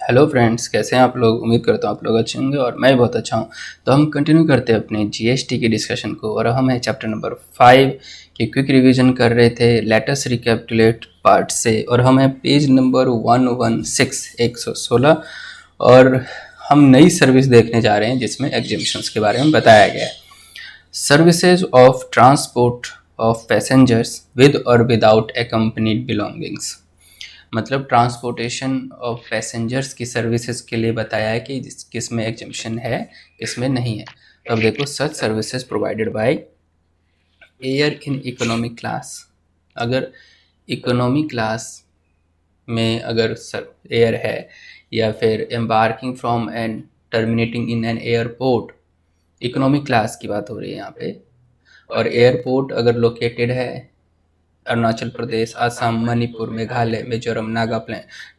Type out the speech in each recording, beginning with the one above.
Hello friends, कैसे हैं आप लोग। उम्मीद करता हूँ आप लोग अच्छे होंगे और मैं भी बहुत अच्छा हूँ। तो हम कंटिन्यू करते हैं अपने जीएसटी की डिस्कशन को और हम हैं चैप्टर नंबर 5 की क्विक रिवीजन कर रहे थे लेटस रिकैपिटुलेट पार्ट से, और हम हैं पेज नंबर 116 और हम नई सर्विस देखने जा रहे हैं जिसमें एग्जिबिशंस के बारे में बताया गया है। Services of transport of passengers with और विदाउट accompanied बिलोंगिंग्स, मतलब ट्रांसपोर्टेशन ऑफ पैसेंजर्स की सर्विसेज के लिए बताया है कि किस में एग्जम्पशन है, किस में नहीं है। तो अब देखो, सच services provided by air in economic class. अगर इकोनॉमी क्लास में अगर एयर है, या फिर embarking from and terminating in an airport, economic class की बात हो रही है यहाँ पे। और एयरपोर्ट अगर लोकेटेड है अरुणाचल प्रदेश, असम, मणिपुर, मेघालय, मिजोरम,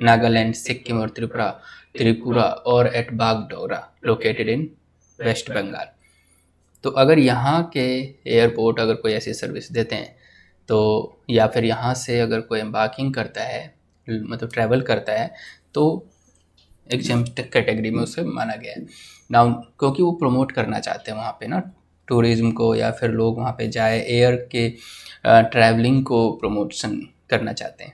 नागालैंड, सिक्किम और त्रिपुरा और at Bagdogra located in West Bengal. तो अगर यहाँ के एयरपोर्ट अगर कोई ऐसी सर्विस देते हैं तो, या फिर यहाँ से अगर कोई एम्बार्किंग करता है, मतलब ट्रैवल करता है, तो एग्जम्प्ट कैटेगरी में उसे माना गया है नाउ, क्योंकि वो प्रमोट करना चाहते हैं वहाँ पे ना टूरिज्म को, या फिर लोग वहाँ पे जाए एयर के ट्रैवलिंग को प्रमोशन करना चाहते हैं।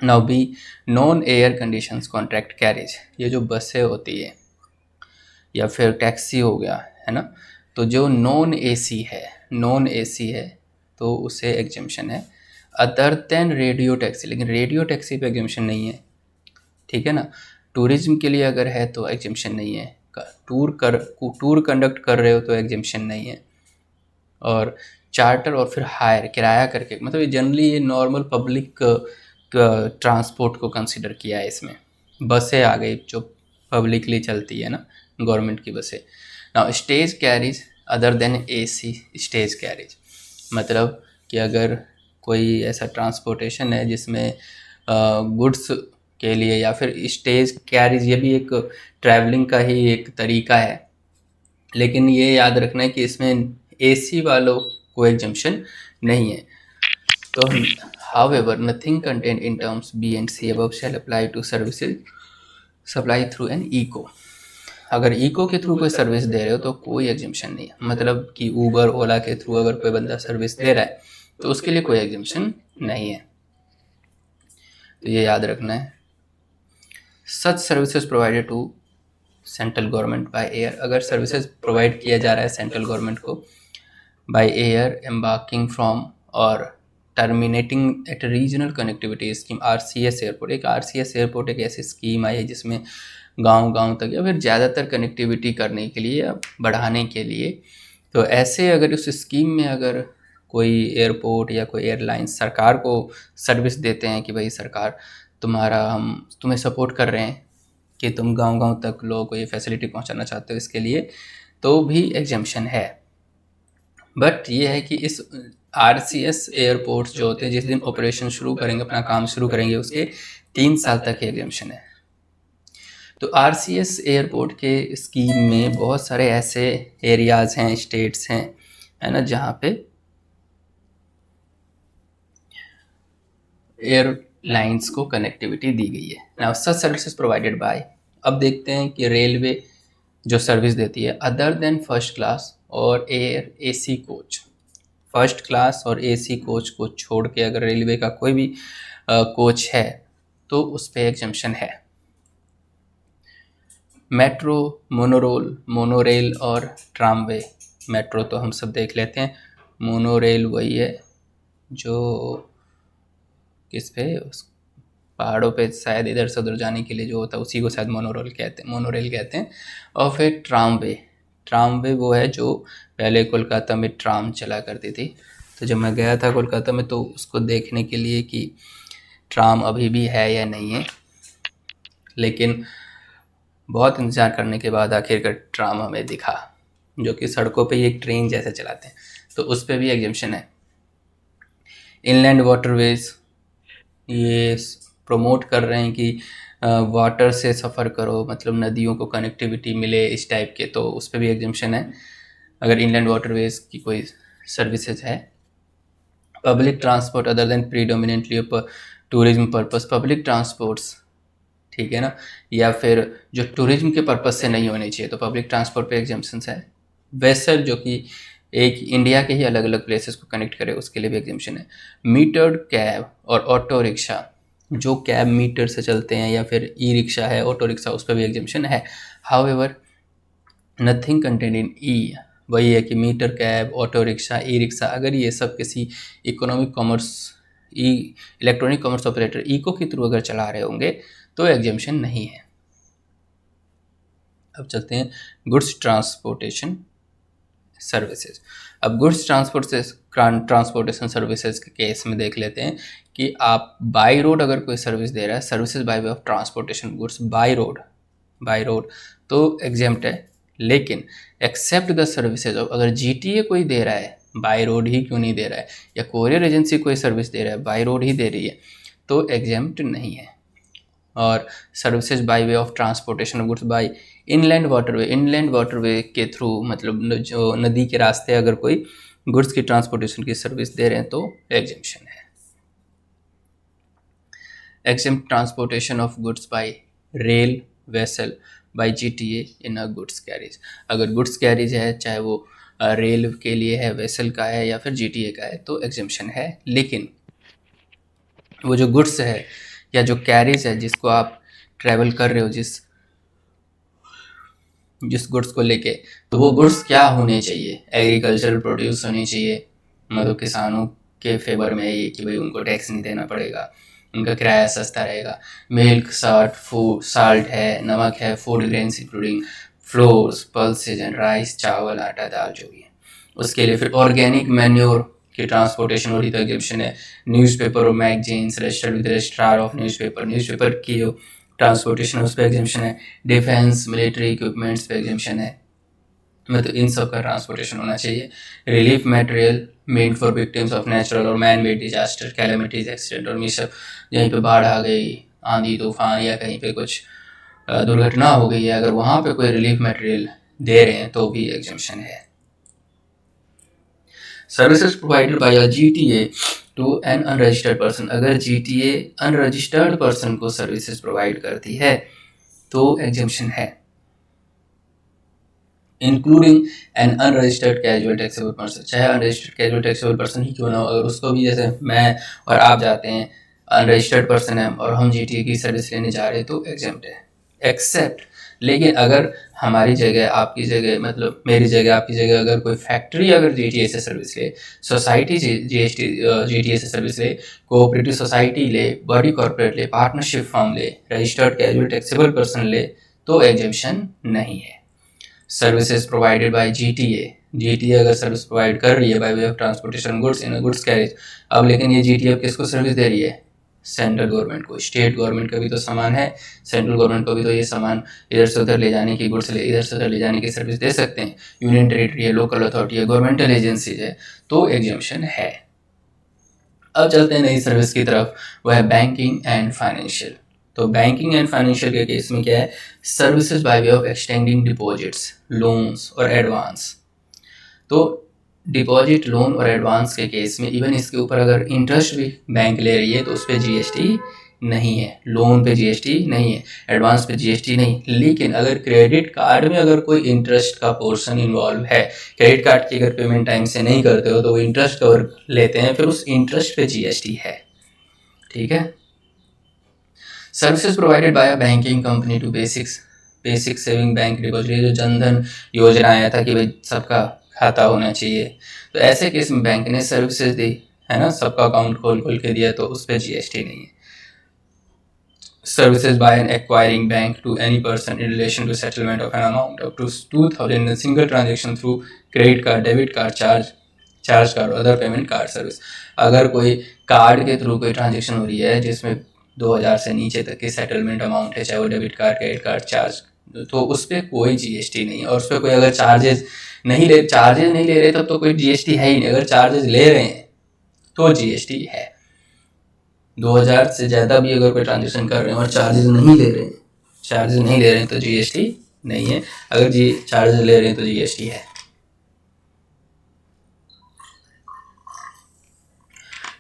Now B non air conditions contract carriage, ये जो बसें होती है या फिर टैक्सी हो गया है ना, तो जो नॉन एसी है तो उसे एग्जम्पशन है। अदर देन रेडियो टैक्सी, लेकिन रेडियो टैक्सी पे एग्जम्पशन नहीं है, ठीक है ना। टूरिज्म के लिए अगर है तो एग्जम्पशन नहीं है, टूर कंडक्ट कर रहे हो तो एग्जम्पशन नहीं है। और चार्टर और फिर हायर, किराया करके, मतलब ये जनरली ये नॉर्मल पब्लिक ट्रांसपोर्ट को कंसिडर किया है इसमें। बसें आ गई जो पब्लिकली चलती है ना, गवर्नमेंट की बसें। ना stage carries other than AC stage carries, मतलब कि अगर कोई ऐसा ट्रांसपोर्टेशन है जिसमें गुड्स के लिए, या फिर स्टेज कैरीज, ये भी एक ट्रैवलिंग का ही एक तरीका है, लेकिन ये याद रखना है कि इसमें एसी वालों को एग्जम्पशन नहीं है। तो however nothing contained in terms B and C above shall apply to services supplied through an eco। अगर इको के थ्रू कोई सर्विस दे रहे हो तो कोई एग्जम्पशन नहीं है, मतलब कि ऊबर ओला के थ्रू अगर कोई बंदा सर्विस दे रहा है तो उसके लिए कोई एग्जम्पशन नहीं है, तो ये याद रखना है। Such services provided to central government by air, अगर सर्विसेज प्रोवाइड किया जा रहा है सेंट्रल गवर्नमेंट को बाय एयर एम्बार्किंग फ्रॉम और terminating at regional connectivity scheme RCS airport. एक आरसीएस एयरपोर्ट एक ऐसी स्कीम आई है जिसमें गांव तक या फिर ज़्यादातर कनेक्टिविटी करने के लिए या बढ़ाने के लिए, तो ऐसे अगर उस स्कीम में अगर कोई एयरपोर्ट या कोई एयरलाइन सरकार को सर्विस देते हैं कि भाई सरकार हम तुम्हें सपोर्ट कर रहे हैं कि तुम गांव तक लोगों को ये फैसिलिटी पहुंचाना चाहते हो, इसके लिए तो भी एग्जम्पशन है। बट ये है कि इस आरसीएस एयरपोर्ट्स जो होते हैं जिस दिन ऑपरेशन शुरू करेंगे, अपना काम शुरू करेंगे, उसके 3 साल तक एग्जम्पशन है। तो आरसीएस एयरपोर्ट के स्कीम में बहुत सारे ऐसे एरियाज हैं, स्टेट्स हैं, है ना, जहाँ पे एयरलाइंस को कनेक्टिविटी दी गई है। नाउ सच सर्विसेज प्रोवाइडेड बाय, अब देखते हैं कि रेलवे जो सर्विस देती है अदर देन फर्स्ट क्लास और air AC coach. First class और एसी कोच को छोड़ के अगर रेलवे का कोई भी कोच है तो उस पर एग्जम्पशन है। मेट्रो, मोनोरेल और ट्रामवे। मेट्रो तो हम सब देख लेते हैं, मोनोरेल वही है जो किस पे पहाड़ों पे शायद इधर से उधर जाने के लिए जो होता है उसी को शायद मोनोरेल कहते हैं। और फिर ट्रामवे वो है जो पहले कोलकाता में ट्राम चला करती थी। तो जब मैं गया था कोलकाता में तो उसको देखने के लिए कि ट्राम अभी भी है या नहीं है, लेकिन बहुत इंतज़ार करने के बाद आखिरकार ट्राम हमें दिखा, जो कि सड़कों पे एक ट्रेन जैसे चलाते हैं, तो उस पर भी एग्जम्पशन है। इनलैंड वाटरवेज, ये प्रमोट कर रहे हैं कि वाटर से सफ़र करो, मतलब नदियों को कनेक्टिविटी मिले इस टाइप के, तो उस पर भी एग्जम्पशन है अगर इनलैंड वाटरवेज की कोई सर्विसेज है। Public transport other than predominantly tourism purpose, public transports, ठीक है ना, या फिर जो टूरिज्म के पर्पज से नहीं होनी चाहिए, तो पब्लिक ट्रांसपोर्ट पे एग्जाम्पशन है। वेसल जो कि एक इंडिया के ही अलग अलग प्लेसेस को कनेक्ट करे, उसके लिए भी एग्जाम्पशन है। मीटर्ड कैब और ऑटो रिक्शा, जो कैब मीटर से चलते हैं, या फिर ई रिक्शा है, ऑटो रिक्शा, उस पर भी एग्जाम्पशन है। However nothing content in e, वही है कि meter cab, auto rickshaw, e rickshaw, अगर ये सब किसी economic commerce e electronic commerce operator eco के थ्रू अगर चला रहे होंगे तो एग्जाम्पशन नहीं है। अब चलते हैं गुड्स ट्रांसपोर्टेशन सर्विसेज। अब गुड्स ट्रांसपोर्टेशन सर्विसेज के केस में देख लेते हैं कि आप बाई रोड अगर कोई सर्विस दे रहा है, services by way of transportation goods by road तो एग्जेम्प्ट है। लेकिन एक्सेप्ट द सर्विसेज ऑफ, अगर जीटीए कोई दे रहा है बाई रोड ही क्यों नहीं दे रहा है, या कोरियर एजेंसी कोई सर्विस दे रहा है बाई रोड ही दे रही है, तो एग्जेम्प्ट नहीं है। और services by way of transportation of goods bye inland waterway के थ्रू, मतलब जो नदी के रास्ते अगर कोई गुड्स की ट्रांसपोर्टेशन की सर्विस दे रहे हैं तो एग्जेम्पशन है। Exempt transportation of goods by rail vessel by GTA in a goods carriage, अगर गुड्स कैरिज है, चाहे वो रेल के लिए है, वेसल का है, या फिर जीटीए का है, तो एग्जेम्पशन है। लेकिन वो जो गुड्स है या जो कैरिज है, जिसको आप ट्रैवल कर रहे हो, जिस गुड्स को लेके, तो वो गुड्स क्या होने चाहिए, एग्रीकल्चरल प्रोड्यूस होनी चाहिए, मतलब किसानों के फेवर में ये कि भाई उनको टैक्स नहीं देना पड़ेगा, उनका किराया सस्ता रहेगा। मिल्क, साल्ट है, नमक है, food grains including floors, pulses and rice, चावल, आटा, दाल, जो भी है उसके लिए। फिर ऑर्गेनिक मैन्योर की ट्रांसपोर्टेशन हो रही तो एग्जिबिशन है। न्यूज़पेपर और magazines registered with registrar of newspaper की जो ट्रांसपोर्टेशन है उस पर एग्जिबिशन है। डिफेंस मिलिट्री इक्विपमेंट्स पे एग्जिबिशन है, मतलब इन सब का ट्रांसपोर्टेशन होना चाहिए। Relief material made for victims of natural और man made disaster, calamities, accident और मिसअप, यहीं पे बाढ़ आ गई, आंधी तूफान, या कहीं पे कुछ दुर्घटना हो गई है, अगर वहाँ पे कोई रिलीफ मटेरियल दे रहे हैं तो भी एग्जिबिशन है। Services provided by a GTA to an unregistered person, अगर जीटीए अनरजिस्टर्ड पर्सन को सर्विसेज प्रोवाइड करती है तो एग्जेम्पशन है। Including an unregistered casual taxable person, चाहे अनरजिस्टर्ड कैजुअल टैक्सेबल पर्सन ही क्यों ना हो, अगर उसको भी, जैसे मैं और आप जाते हैं, अनरजिस्टर्ड पर्सन है और हम जीटीए की सर्विस लेने जा रहे हैं तो एग्जेम्प्ट है। एक्सेप्ट, लेकिन अगर हमारी जगह आपकी जगह, मतलब मेरी जगह आपकी जगह, अगर कोई फैक्ट्री अगर जीटीए से सर्विस ले, सोसाइटी जीटीए से सर्विस ले, कोऑपरेटिव सोसाइटी ले, बॉडी कॉर्पोरेट ले, पार्टनरशिप फर्म ले, रजिस्टर्ड कैजुअल टैक्सेबल पर्सन ले, तो एग्जेम्पशन नहीं है। सर्विसेज प्रोवाइडेड बाय जीटीए अगर सर्विस प्रोवाइड कर रही है bye way of transportation goods in goods carriage, अब लेकिन ये जीटीए अब किसको सर्विस दे रही है, सेंट्रल गवर्नमेंट को। स्टेट गवर्नमेंट का भी तो सामान है, सेंट्रल गवर्नमेंट को भी तो ये सामान इधर से उधर ले जाने की, गुड्स इधर से उधर ले जाने की सर्विस दे सकते हैं। यूनियन टेरिटरी है, लोकल अथॉरिटी है, गवर्नमेंटल एजेंसीज है, तो एग्जेम्पशन है। अब चलते हैं नई सर्विस की तरफ, वह है बैंकिंग एंड फाइनेंशियल। तो बैंकिंग एंड फाइनेंशियल के केस में क्या है, services by way of extending deposits, loans और एडवांस। तो डिपॉजिट, लोन और एडवांस के केस में इवन इसके ऊपर अगर इंटरेस्ट भी बैंक ले रही है तो उस पर जीएसटी नहीं है, लोन पे जीएसटी नहीं है, एडवांस पे जीएसटी नहीं। लेकिन अगर क्रेडिट कार्ड में अगर कोई इंटरेस्ट का पोर्शन इन्वॉल्व है, क्रेडिट कार्ड की अगर पेमेंट टाइम से नहीं करते हो तो वो इंटरेस्ट कवर लेते हैं, फिर उस इंटरेस्ट पे जीएसटी है। ठीक है। Services provided by a banking company to basic saving bank deposit, जो जनधन योजना आया था कि भाई सबका खाता होना चाहिए, तो ऐसे केस में बैंक ने सर्विसेज दी है ना, सबका अकाउंट खोल खोल के दिया, तो उस पर जीएसटी नहीं है। Services by an acquiring bank to any person in relation to settlement of an amount up to 2000 in single transaction through credit card, debit card, charge card और अदर पेमेंट कार्ड सर्विस, अगर कोई card के through कोई transaction हो रही है जिसमें 2000 से नीचे तक की सेटलमेंट अमाउंट है, चाहे वो debit card, credit card, charge, तो उस पर कोई जीएसटी नहीं है। और उस पर कोई अगर चार्जेस नहीं ले रहे तब तो कोई जीएसटी है ही नहीं, अगर चार्जेस ले रहे हैं तो जीएसटी है। 2000 से ज़्यादा भी अगर कोई ट्रांजेक्शन कर रहे हैं और चार्जेस नहीं ले रहे हैं तो जीएसटी नहीं है, अगर चार्जेस ले रहे हैं तो जीएसटी है।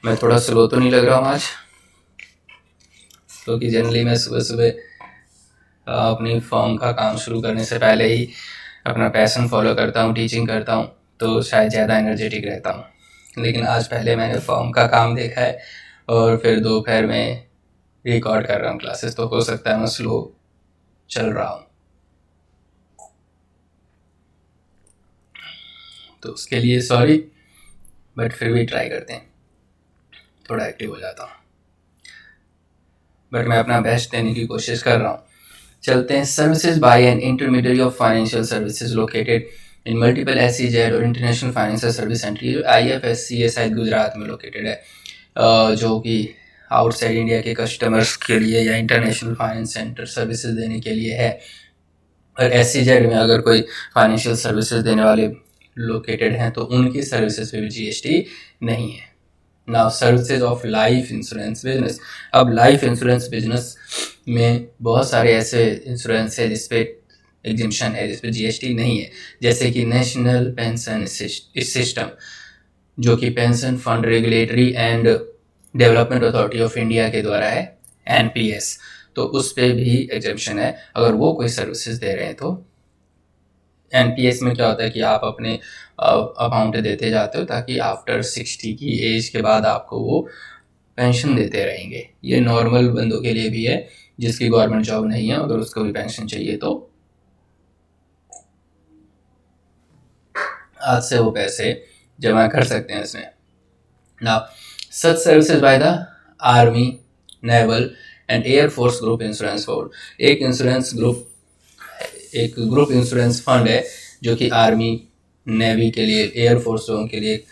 मैं थोड़ा स्लो तो नहीं लग रहा हूँ आज, क्योंकि जनरली मैं सुबह सुबह अपनी फर्म का काम शुरू करने से पहले ही अपना पैशन फॉलो करता हूँ, टीचिंग करता हूँ, तो शायद ज़्यादा एनर्जेटिक रहता हूँ। लेकिन आज पहले मैंने फर्म का काम देखा है और फिर दोपहर में रिकॉर्ड कर रहा हूँ क्लासेस, तो हो सकता है मैं स्लो चल रहा हूँ, तो उसके लिए सॉरी, बट फिर भी ट्राई करते हैं, थोड़ा एक्टिव हो जाता हूँ, बट मैं अपना बेस्ट देने की कोशिश कर रहा हूँ। चलते हैं। Services by an intermediate of financial services located in multiple SEZ और international financial service centre, IFSC ये शायद गुजरात में लोकेटेड है, जो कि आउटसाइड इंडिया के कस्टमर्स के लिए या इंटरनेशनल फाइनेंस सेंटर सर्विसेज देने के लिए है। और SEZ में अगर कोई फाइनेंशियल सर्विसेज देने वाले लोकेटेड हैं तो उनकी सर्विसेज पे भी GST नहीं है। Now services of life insurance business. अब लाइफ इंश्योरेंस बिजनेस में बहुत सारे ऐसे इंश्योरेंस है जिसपे एग्जिम्पशन है, जिसपे GST नहीं है, जैसे कि नेशनल पेंशन सिस्टम, जो कि pension fund regulatory and development authority of India के द्वारा है, NPS, तो उस पर भी एग्जिम्पशन है अगर वो कोई सर्विसेज दे रहे हैं तो। NPS में क्या होता है कि आप अपने अमाउंट देते जाते हो ताकि आफ्टर 60 की एज के बाद आपको वो पेंशन देते रहेंगे। ये नॉर्मल बंदों के लिए भी है जिसकी गवर्नमेंट जॉब नहीं है, अगर उसको भी पेंशन चाहिए तो आज से वो पैसे जमा कर सकते हैं इसमें। Now such services by the army, naval and air force group insurance board. एक ग्रुप इंश्योरेंस फंड है जो कि आर्मी, नेवी के लिए, एयर फोर्स के लिए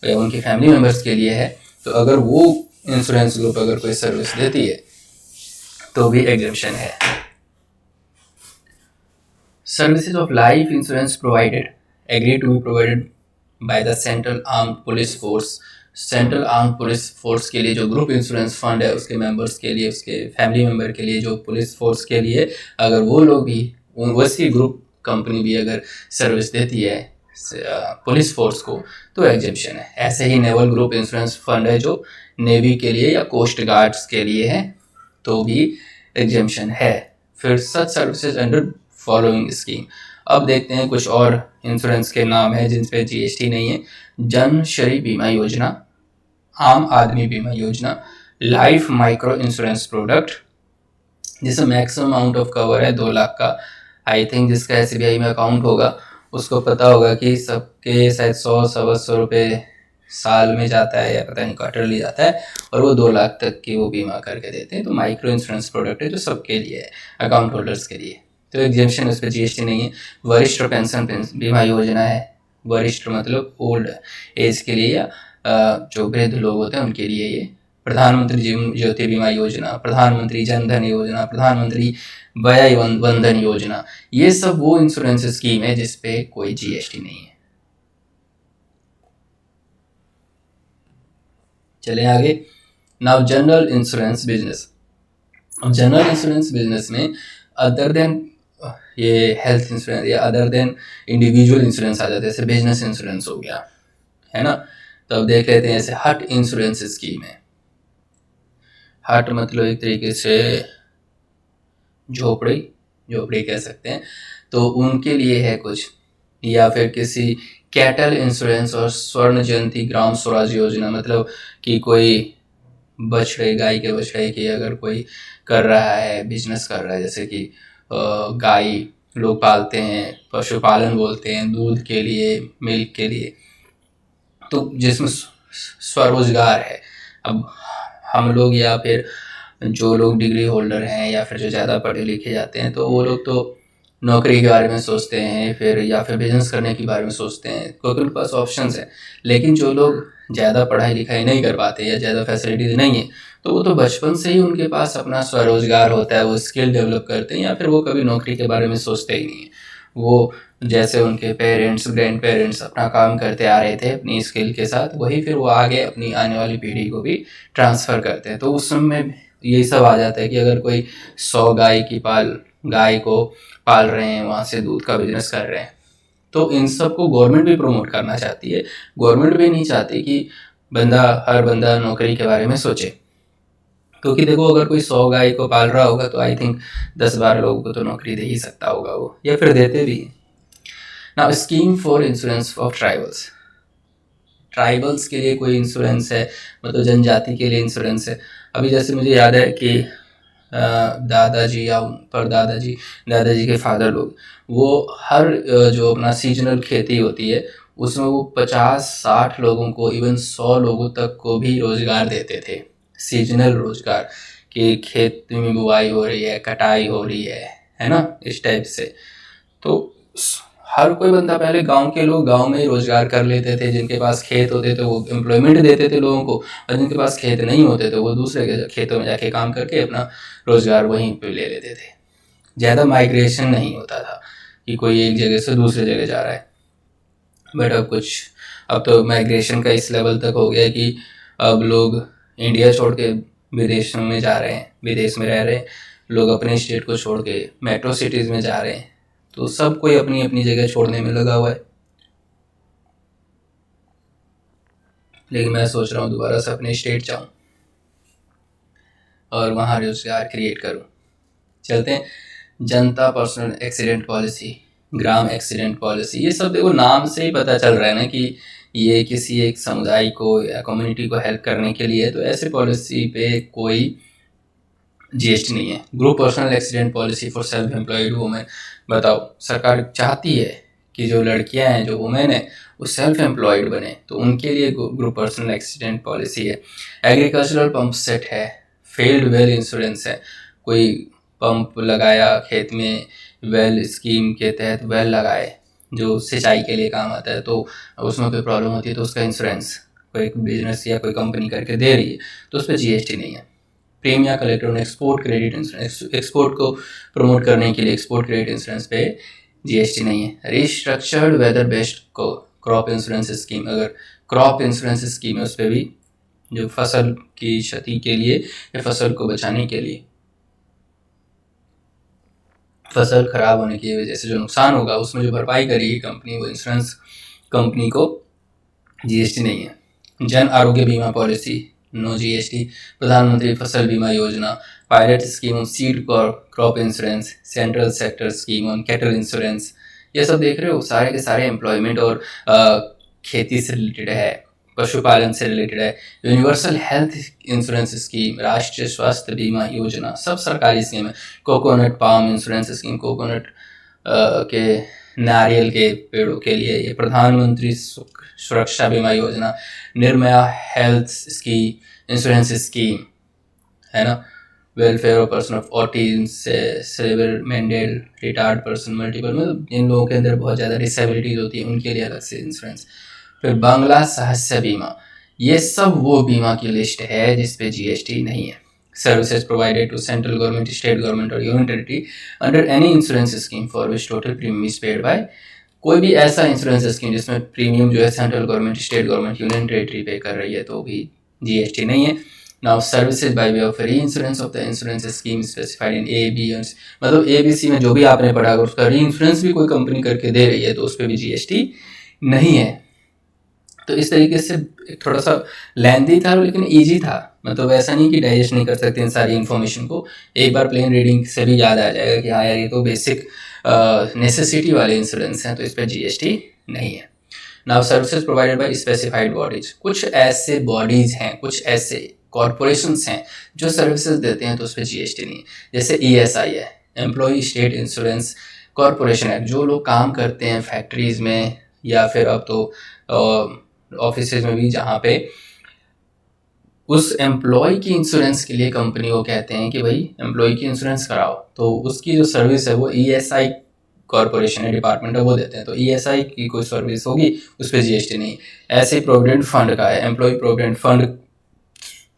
या उनकी फैमिली मेम्बर्स के लिए है। तो अगर वो इंश्योरेंस ग्रुप अगर कोई सर्विस देती है तो भी एग्जेम्पशन है। Services of life insurance provided agree to be provided by the central armed police force. Central armed police force के लिए जो ग्रुप इंश्योरेंस फंड है उसके मेंबर्स के लिए, उसके फैमिली मेंबर के लिए, जो पुलिस फोर्स के लिए, अगर वो लोग भी, वैसी ग्रुप कंपनी भी अगर सर्विस देती है पुलिस फोर्स को तो एग्जेम्पशन है। ऐसे ही नेवल ग्रुप इंश्योरेंस फंड है जो नेवी के लिए या कोस्ट गार्ड्स के लिए है, तो भी एग्जेम्पशन है। फिर such services under following scheme. अब देखते हैं कुछ और इंश्योरेंस के नाम है जिन पे GST नहीं है। जन श्री बीमा योजना, आम आदमी बीमा योजना, लाइफ माइक्रो इंश्योरेंस प्रोडक्ट जिसमें मैक्सिमम अमाउंट ऑफ कवर है 2 लाख का। आई थिंक जिसका SBI में अकाउंट होगा उसको पता होगा कि सबके शायद 100-125 रुपये साल में जाता है या पता नहीं क्वार्टरली जाता है, और वो 2 लाख तक की वो बीमा करके देते हैं। तो माइक्रो इंश्योरेंस प्रोडक्ट है जो सबके लिए है, अकाउंट होल्डर्स के लिए, तो एग्जेम्पशन उस पर GST नहीं है। वरिष्ठ पेंशन बीमा योजना है, वरिष्ठ मतलब ओल्ड एज के लिए या जो वृद्ध लोग होते हैं उनके लिए ये। प्रधानमंत्री जीवन ज्योति बीमा योजना, प्रधानमंत्री जन धन योजना, प्रधानमंत्री वय वंदन योजना, ये सब वो इंश्योरेंस स्कीम है जिसपे कोई GST नहीं है। चले आगे। Now general insurance business. अब जनरल इंश्योरेंस बिजनेस में अदर देन ये हेल्थ इंश्योरेंस या अदर देन इंडिविजुअल इंश्योरेंस आ जाते हैं, जैसे बिजनेस इंश्योरेंस हो गया, है ना। तो अब देख लेते हैं जैसे हट इंश्योरेंस स्कीम है। हट मतलब एक तरीके से झोपड़ी कह सकते हैं, तो उनके लिए है कुछ। या फिर किसी कैटल इंश्योरेंस और स्वर्ण जयंती ग्राम स्वराज योजना, मतलब कि कोई बछड़े, गाय के बछड़े की अगर कोई कर रहा है, बिजनेस कर रहा है, जैसे कि गाय लोग पालते हैं, पशुपालन बोलते हैं, दूध के लिए, मिल्क के लिए, तो जिसमें स्वरोजगार है। अब हम लोग या फिर जो लोग डिग्री होल्डर हैं या फिर जो ज़्यादा पढ़े लिखे जाते हैं तो वो लोग तो नौकरी के बारे में सोचते हैं, फिर या फिर बिजनेस करने के बारे में सोचते हैं, क्योंकि उनके पास ऑप्शंस है। लेकिन जो लोग ज़्यादा पढ़ाई लिखाई नहीं कर पाते या ज़्यादा फैसिलिटीज नहीं है, तो वो तो बचपन से ही उनके पास अपना स्वरोजगार होता है, वो स्किल डेवलप करते हैं, या फिर वो कभी नौकरी के बारे में सोचते ही नहीं है। वो जैसे उनके पेरेंट्स, ग्रैंड पेरेंट्स अपना काम करते आ रहे थे अपनी स्किल के साथ, वही फिर वो आगे अपनी आने वाली पीढ़ी को भी ट्रांसफ़र करते हैं। तो उस समय यही सब आ जाता है कि अगर कोई 100 गाय को पाल रहे हैं, वहाँ से दूध का बिजनेस कर रहे हैं, तो इन सब को गवर्नमेंट भी प्रमोट करना चाहती है। गवर्नमेंट भी नहीं चाहती कि हर बंदा नौकरी के बारे में सोचे, क्योंकि देखो अगर कोई 100 गाय को पाल रहा होगा तो आई थिंक 10-12 लोगों को तो नौकरी दे ही सकता होगा वो, या फिर देते भी। Now scheme for insurance of tribals, tribals के लिए कोई इंश्योरेंस है, मतलब जनजाति के लिए इंश्योरेंस है। अभी जैसे मुझे याद है कि दादाजी या दादाजी के फादर लोग, वो हर जो अपना सीजनल खेती होती है उसमें वो 50-60 लोगों को, इवन 100 लोगों तक को भी रोजगार देते थे, सीजनल रोजगार, कि खेत में बुआई हो रही है, कटाई हो रही है ना, इस टाइप से। तो हर कोई बंदा, पहले गांव के लोग गांव में ही रोजगार कर लेते थे, जिनके पास खेत होते थे वो एम्प्लॉयमेंट देते थे लोगों को, और जिनके पास खेत नहीं होते थे वो दूसरे के खेतों में जाके काम करके अपना रोजगार वहीं पे ले लेते थे। ज़्यादा माइग्रेशन नहीं होता था कि कोई एक जगह से दूसरे जगह जा रहा है। बट अब तो माइग्रेशन का इस लेवल तक हो गया कि अब लोग इंडिया छोड़ के विदेशों में जा रहे हैं, विदेश में रह रहे हैं लोग, अपने स्टेट को छोड़ के मेट्रो सिटीज़ में जा रहे हैं। तो सब कोई अपनी अपनी जगह छोड़ने में लगा हुआ है। लेकिन मैं सोच रहा हूँ दोबारा से अपने स्टेट जाऊँ और वहाँ रोजगार क्रिएट करूँ। चलते हैं, जनता पर्सनल एक्सीडेंट पॉलिसी, ग्राम एक्सीडेंट पॉलिसी, ये सब देखो नाम से ही पता चल रहा है ना कि ये किसी एक समुदाय को या कम्युनिटी को हेल्प करने के लिए। तो ऐसे पॉलिसी पे कोई जीएसटी नहीं है। Group personal accident policy for self employed women, बताओ सरकार चाहती है कि जो लड़कियां हैं, जो वुमेन है, वो सेल्फ एम्प्लॉयड बने, तो उनके लिए ग्रुप पर्सनल एक्सीडेंट पॉलिसी है। एग्रीकल्चरल पंप सेट है, फेल्ड वेल इंश्योरेंस है, कोई पंप लगाया खेत में, वेल स्कीम के तहत वेल लगाए जो सिंचाई के लिए काम आता है, तो उसमें कोई प्रॉब्लम होती है तो उसका इंश्योरेंस कोई बिजनेस या कोई कंपनी करके दे रही है तो उस पर जीएसटी नहीं है। प्रीमिया कलेक्टर ने एक्सपोर्ट क्रेडिट इंश्योरेंस, एक्सपोर्ट को प्रमोट करने के लिए एक्सपोर्ट क्रेडिट इंश्योरेंस पे जीएसटी नहीं है। रिस्ट्रक्चर्ड वेदर बेस्ड को क्रॉप इंश्योरेंस स्कीम, अगर क्रॉप इंश्योरेंस स्कीम है उस पर भी, जो फसल की क्षति के लिए या फसल को बचाने के लिए, फसल खराब होने की वजह से जो नुकसान होगा उसमें जो भरपाई करेगी कंपनी, वो इंश्योरेंस कंपनी को जीएसटी नहीं है। जन आरोग्य बीमा पॉलिसी, नो जीएसटी। प्रधानमंत्री फसल बीमा योजना, pilot scheme on seed crop insurance, central sector scheme on cattle insurance, ये सब देख रहे हो सारे के सारे एम्प्लॉयमेंट और खेती से रिलेटेड है, पशुपालन से रिलेटेड है। यूनिवर्सल हेल्थ इंश्योरेंस स्कीम, राष्ट्रीय स्वास्थ्य बीमा योजना, सब सरकारी स्कीम है। Coconut palm insurance scheme, coconut के नारियल के पेड़ों के लिए ये। प्रधानमंत्री Suraksha Bima Yojana, Nirbhaya health scheme insurance scheme है ना। Welfare of person of autism, severe mental retard person, multiple, मतलब जिन लोगों के अंदर बहुत ज़्यादा डिसेबिलिटीज होती है उनके लिए अलग से इंश्योरेंस। फिर बांग्ला साहस्य बीमा, ये सब वो बीमा की लिस्ट है जिसपे जीएसटी नहीं है। Services provided to central government, state government और union territory under any insurance scheme for which total premium is paid by, कोई भी ऐसा इंश्योरेंस स्कीम जिसमें प्रीमियम जो है central government, state government, union territory पे कर रही है तो भी जीएसटी नहीं है। Now services by way of reinsurance of the insurance scheme specified in A B, मतलब ए बी सी में जो भी आपने पढ़ा, अगर उसका री इंश्योरेंस भी कोई कंपनी करके दे रही है तो उस पर भी जीएसटी नहीं है। तो इस तरीके से थोड़ा सा लेंथी था लेकिन इजी था, मतलब ऐसा नहीं कि डाइजेस्ट नहीं कर सकते इन सारी इन्फॉर्मेशन को। एक बार प्लेन रीडिंग से भी याद आ जाएगा कि हाँ यार ये तो बेसिक नेसेसिटी वाले इंश्योरेंस हैं, तो इस पर जीएसटी नहीं है। Now services provided bye specified bodies, कुछ ऐसे बॉडीज हैं, कुछ ऐसे कॉरपोरेशंस हैं जो सर्विसेज देते हैं तो उस पर जीएसटी नहीं है। जैसे ईएसआई है, एम्प्लॉय स्टेट इंश्योरेंस कॉरपोरेशन है, जो लोग काम करते हैं फैक्ट्रीज में या फिर अब तो ऑफिस में भी, जहाँ पे उस एम्प्लॉय की इंश्योरेंस के लिए कंपनी को कहते हैं कि भाई एम्प्लॉय की इंश्योरेंस कराओ, तो उसकी जो सर्विस है वो ईएसआई कॉरपोरेशन है, डिपार्टमेंट है, वो देते हैं। तो ईएसआई की कोई सर्विस होगी उस पर जीएसटी नहीं। ऐसे प्रोविडेंट फंड का है, एम्प्लॉय प्रोविडेंट फंड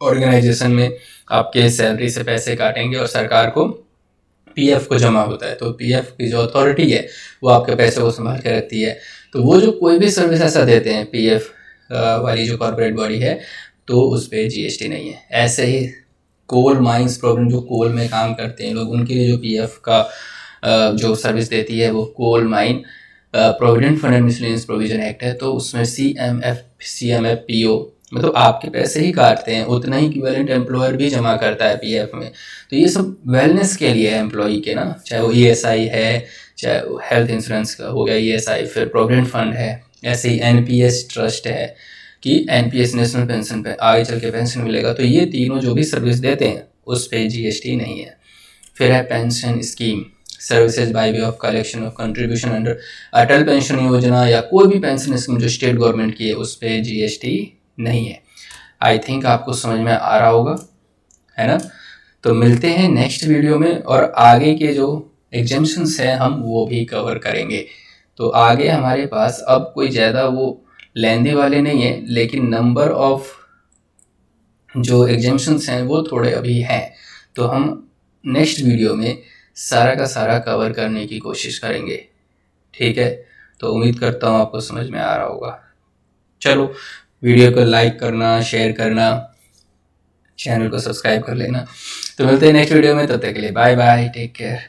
ऑर्गेनाइजेशन में आपके सैलरी से पैसे काटेंगे और सरकार को पीएफ को जमा होता है, तो पीएफ की जो अथॉरिटी है वो आपके पैसे को संभाल के रखती है। तो वो जो कोई भी सर्विस ऐसा देते हैं पीएफ वाली जो कॉर्पोरेट बॉडी है, तो उस पर जीएसटी नहीं है। ऐसे ही कोल माइंस प्रॉब्लम, जो कोल में काम करते हैं लोग, उनके लिए जो पीएफ का जो सर्विस देती है वो coal mine provident fund and miscellaneous provision act है, तो उसमें सीएमएफपीओ मतलब आपके पैसे ही काटते हैं, उतना ही इक्विवेलेंट एम्प्लॉयर भी जमा करता है पीएफ में। तो ये सब वेलनेस के लिए है एम्प्लॉई के ना, चाहे वो ईएसआई है, चाहे वो हेल्थ इंश्योरेंस का हो गया ईएसआई, फिर प्रोविडेंट फंड है, ऐसे ही एनपीएस ट्रस्ट है कि एनपीएस नेशनल पेंशन पे आगे चल के पेंशन मिलेगा। तो ये तीनों जो भी सर्विस देते हैं उस पर जीएसटी नहीं है। फिर है pension scheme, services by way of collection of contribution under Atal pension योजना या कोई भी पेंशन स्कीम जो स्टेट गवर्नमेंट की है उस पर जीएसटी नहीं है। आई थिंक आपको समझ में आ रहा होगा, है ना। तो मिलते हैं नेक्स्ट वीडियो में और आगे के जो एग्जेम्पशंस हैं हम वो भी कवर करेंगे। तो आगे हमारे पास अब कोई ज़्यादा वो लेंदी वाले नहीं है, लेकिन नंबर ऑफ जो एग्जेम्पशंस हैं वो थोड़े अभी हैं। तो हम नेक्स्ट वीडियो में सारा का सारा कवर करने की कोशिश करेंगे, ठीक है। तो उम्मीद करता हूँ आपको समझ में आ रहा होगा। चलो, वीडियो को लाइक करना, शेयर करना, चैनल को सब्सक्राइब कर लेना। तो मिलते हैं नेक्स्ट वीडियो में, तब तक के लिए बाय बाय, टेक केयर।